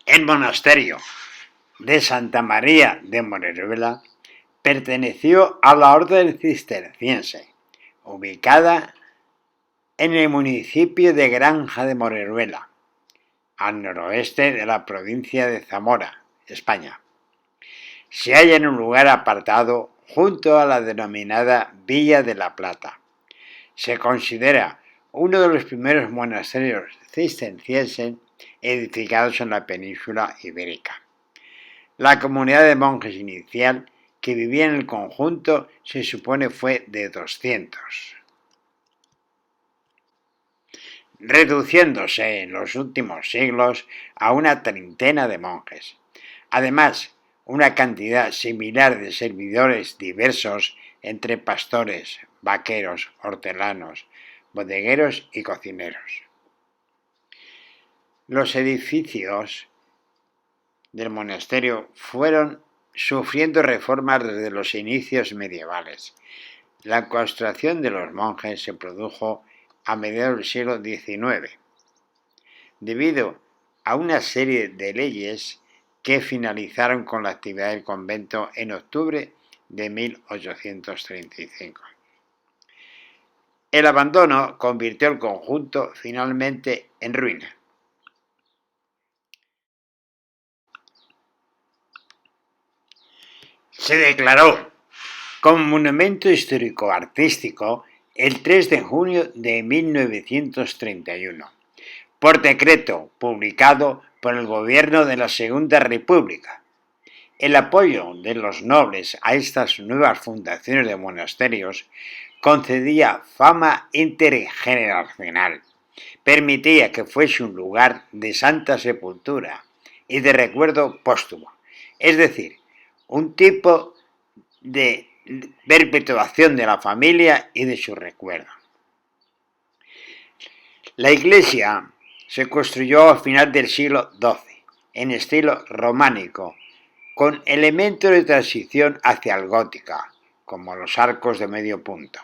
El monasterio de Santa María de Moreruela perteneció a la orden cisterciense, ubicada en el municipio de Granja de Moreruela, al noroeste de la provincia de Zamora, España. Se halla en un lugar apartado junto a la denominada Villa de la Plata. Se considera uno de los primeros monasterios cistercienses edificados en la península ibérica. La comunidad de monjes inicial que vivía en el conjunto se supone fue de 200, reduciéndose en los últimos siglos a una treintena de monjes. Además, una cantidad similar de servidores diversos entre pastores, vaqueros, hortelanos, bodegueros y cocineros. Los edificios del monasterio fueron sufriendo reformas desde los inicios medievales. La claustración de los monjes se produjo a mediados del siglo XIX, debido a una serie de leyes que finalizaron con la actividad del convento en octubre de 1835. El abandono convirtió el conjunto finalmente en ruina. Se declaró como monumento histórico-artístico el 3 de junio de 1931, por decreto publicado por el gobierno de la Segunda República. El apoyo de los nobles a estas nuevas fundaciones de monasterios concedía fama intergeneracional, permitía que fuese un lugar de santa sepultura y de recuerdo póstumo, es decir, un tipo de perpetuación de la familia y de su recuerdo. La iglesia se construyó a final del siglo XII, en estilo románico, con elementos de transición hacia el gótico, como los arcos de medio punto.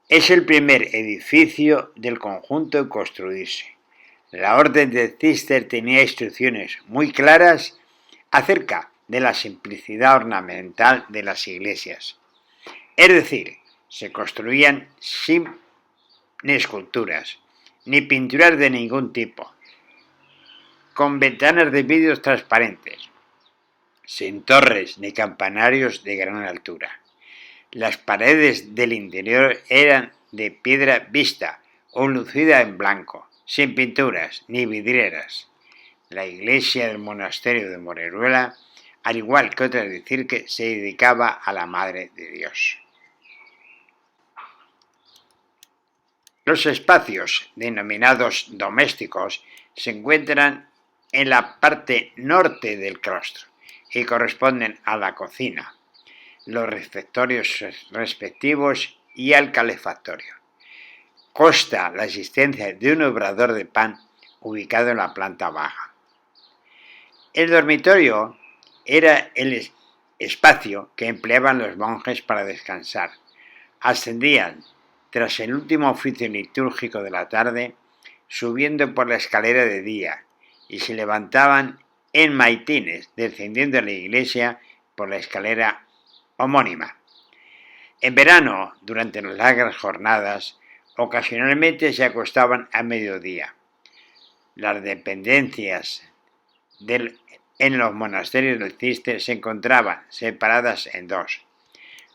Es el primer edificio del conjunto en construirse. La orden de Cister tenía instrucciones muy claras acerca de la simplicidad ornamental de las iglesias. Es decir, se construían sin esculturas, ni pinturas de ningún tipo, con ventanas de vidrios transparentes, sin torres ni campanarios de gran altura. Las paredes del interior eran de piedra vista o lucida en blanco, sin pinturas ni vidrieras. La iglesia del monasterio de Moreruela, al igual que otras de Cirque, se dedicaba a la Madre de Dios. Los espacios denominados domésticos se encuentran en la parte norte del claustro y corresponden a la cocina, los refectorios respectivos y al calefactorio. Consta la existencia de un obrador de pan ubicado en la planta baja. El dormitorio era el espacio que empleaban los monjes para descansar. Ascendían, tras el último oficio litúrgico de la tarde, subiendo por la escalera de día, y se levantaban en maitines, descendiendo a la iglesia por la escalera homónima. En verano, durante las largas jornadas, ocasionalmente se acostaban a mediodía. Las dependencias en los monasterios del Cister se encontraban separadas en dos.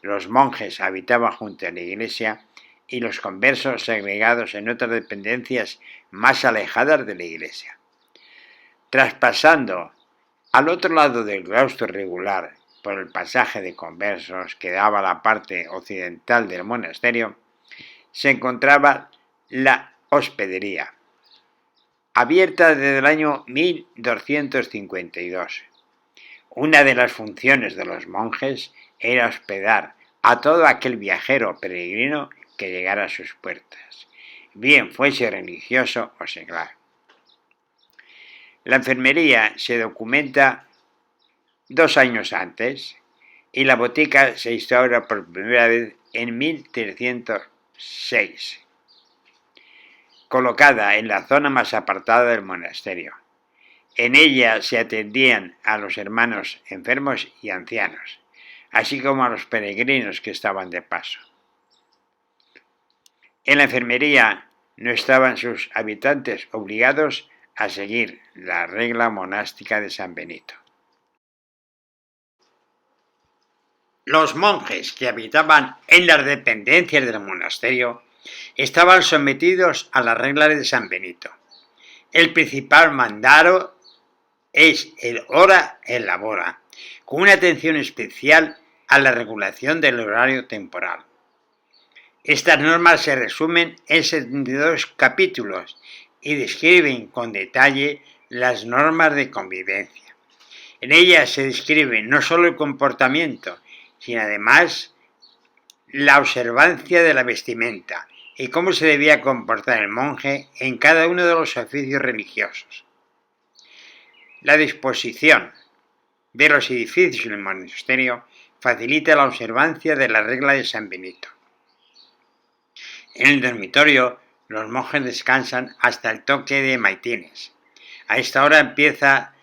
Los monjes habitaban junto a la iglesia y los conversos segregados en otras dependencias más alejadas de la iglesia. Traspasando al otro lado del claustro regular por el pasaje de conversos que daba a la parte occidental del monasterio, se encontraba la hospedería, abierta desde el año 1252. Una de las funciones de los monjes era hospedar a todo aquel viajero peregrino que llegara a sus puertas, bien fuese religioso o seglar. La enfermería se documenta 2 años antes y la botica se instaura por primera vez en 1306, colocada en la zona más apartada del monasterio. En ella se atendían a los hermanos enfermos y ancianos, así como a los peregrinos que estaban de paso. En la enfermería no estaban sus habitantes obligados a seguir la regla monástica de San Benito. Los monjes que habitaban en las dependencias del monasterio estaban sometidos a la regla de San Benito. El principal mandato es el hora et labora, con una atención especial a la regulación del horario temporal. Estas normas se resumen en 72 capítulos y describen con detalle las normas de convivencia. En ellas se describe no solo el comportamiento, sino además la observancia de la vestimenta y cómo se debía comportar el monje en cada uno de los oficios religiosos. La disposición de los edificios en el monasterio facilita la observancia de la regla de San Benito. En el dormitorio, los monjes descansan hasta el toque de maitines. A esta hora empieza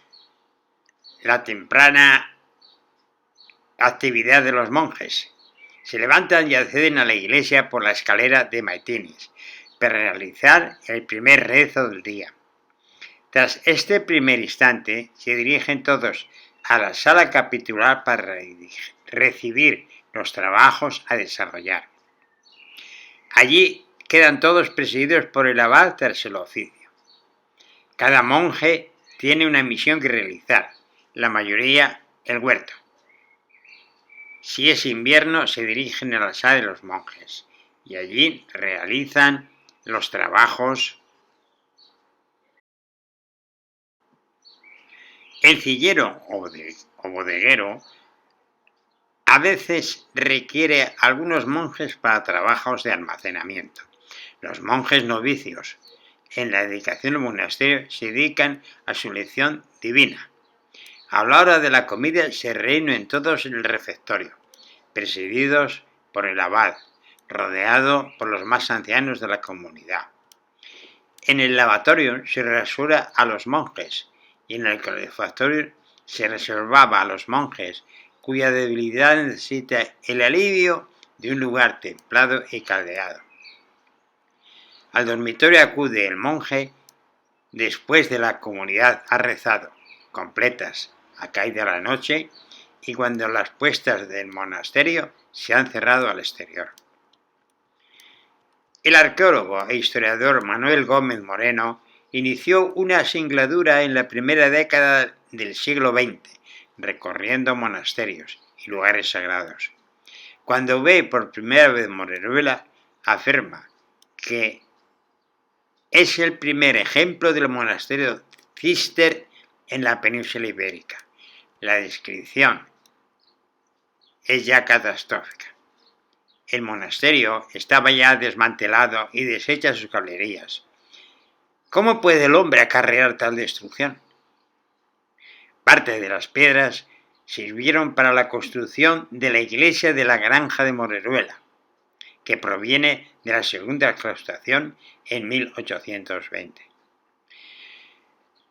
la temprana actividad de los monjes. Se levantan y acceden a la iglesia por la escalera de maitines para realizar el primer rezo del día. Tras este primer instante, se dirigen todos a la sala capitular para recibir los trabajos a desarrollar. Allí quedan todos presididos por el abad tras el oficio. Cada monje tiene una misión que realizar, la mayoría el huerto. Si es invierno, se dirigen a la sala de los monjes y allí realizan los trabajos. El cillero o bodeguero a veces requiere algunos monjes para trabajos de almacenamiento. Los monjes novicios en la dedicación al monasterio se dedican a su lección divina. A la hora de la comida se reúnen todos en el refectorio, presididos por el abad, rodeado por los más ancianos de la comunidad. En el lavatorio se rasura a los monjes y en el calefactorio se reservaba a los monjes cuya debilidad necesita el alivio de un lugar templado y caldeado. Al dormitorio acude el monje después de la comunidad ha rezado, completas a caída la noche y cuando las puertas del monasterio se han cerrado al exterior. El arqueólogo e historiador Manuel Gómez Moreno inició una singladura en la primera década del siglo XX, recorriendo monasterios y lugares sagrados. Cuando ve por primera vez Moreruela, afirma que es el primer ejemplo del monasterio Císter en la península ibérica. La descripción es ya catastrófica. El monasterio estaba ya desmantelado y deshechas sus galerías. ¿Cómo puede el hombre acarrear tal destrucción? Parte de las piedras sirvieron para la construcción de la iglesia de la Granja de Moreruela, que proviene de la segunda exclaustración en 1820.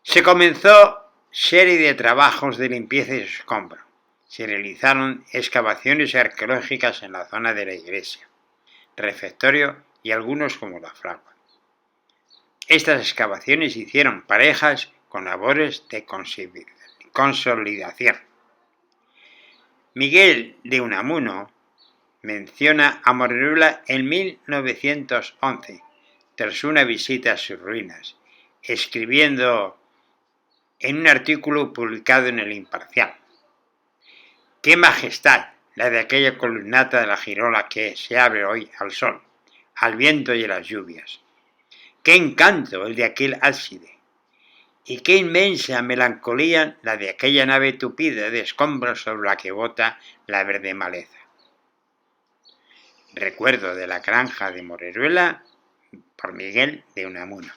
Se comenzó serie de trabajos de limpieza y escombro. Se realizaron excavaciones arqueológicas en la zona de la iglesia, refectorio y algunos como la fragua. Estas excavaciones hicieron parejas con labores de consolidación. Miguel de Unamuno menciona a Moreruela en 1911, tras una visita a sus ruinas, escribiendo en un artículo publicado en El Imparcial: «Qué majestad la de aquella columnata de la girola que se abre hoy al sol, al viento y a las lluvias. Qué encanto el de aquel ábside, y qué inmensa melancolía la de aquella nave tupida de escombros sobre la que bota la verde maleza». Recuerdo de la Granja de Moreruela por Miguel de Unamuno.